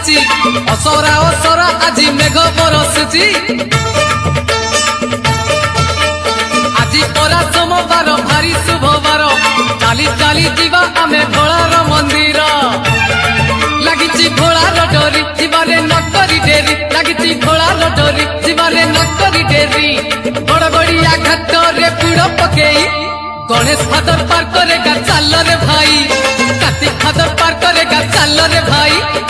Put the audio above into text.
ଆସିଛି ଅସରା ଅସରା ଆଜି ମେଘ ବରସୁଛି ଆଜି ପରା ସୋମବାର ଭାରି ଶୁଭବାର ଚାଲି ଚାଲି ଯିବା ଆମେ ଭୋଳାର ମନ୍ଦିର ଲାଗିଛି ଭୋଳାର ଡୋରି ଯିବାରେ ନକରି ଡେରି ଲାଗିଛି ଭୋଳାର ଡୋରି ଯିବାରେ ନକରି ଡେରି ଗଡ଼ଗଡ଼ିଆ ଘାଟରେ ବୁଡ଼ ପକେଇ गणेश फादर पार करेगा चाल रे भाई कार्तिक फादर पार करेगा चाल रे भाई।